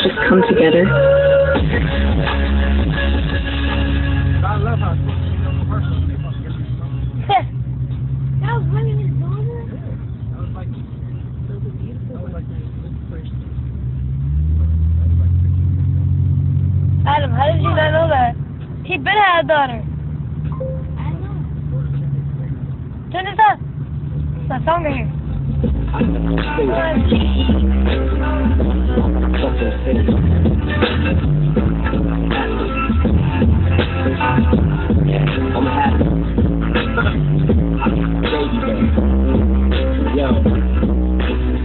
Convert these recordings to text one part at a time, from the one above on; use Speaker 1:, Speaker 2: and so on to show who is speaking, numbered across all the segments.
Speaker 1: just come together.
Speaker 2: I love how commercials they fucking get these songs.
Speaker 3: That was running his daughter?
Speaker 2: That was like
Speaker 3: So beautiful.
Speaker 2: that was like inspiration.
Speaker 4: Adam, how did you not know that? He been had a daughter.
Speaker 3: I know.
Speaker 4: Turn this up. It's that song right here.
Speaker 5: I'm happy. Baby day. Yo,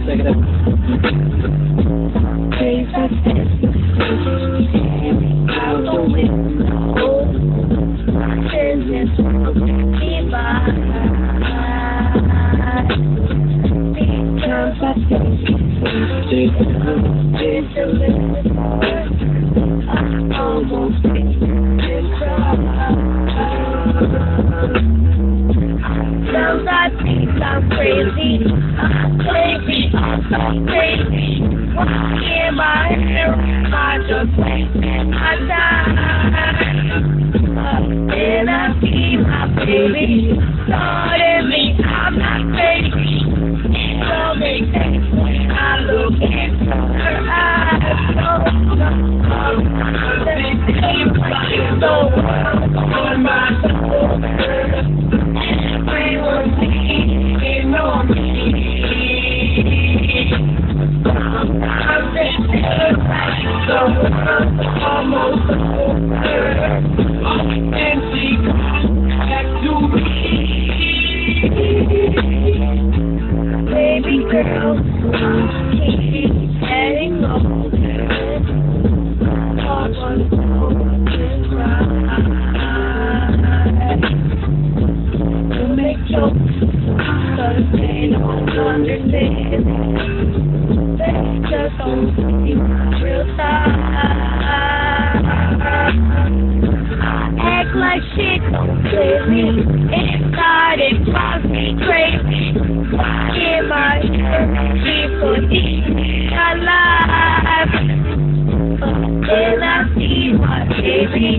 Speaker 5: check it out.
Speaker 3: Out the window. Business. Be by. Because I think it's a little hard. I almost didn't cry. Sometimes I think I'm crazy. I'm so crazy. In my hair, I just wasting my time. Then I see my baby starting me. I'm not crazy. So make sense when I look into her eyes. On my soul, everyone thinking on me. I'm thinking like the world almost over, and she comes back to me. Baby girl, keep heading older. All one is right. You make jokes, cause they don't understand. They just don't see my real side. Act like shit don't play me. Inside it drives me crazy. In my head, people eat alive. Then I see my baby.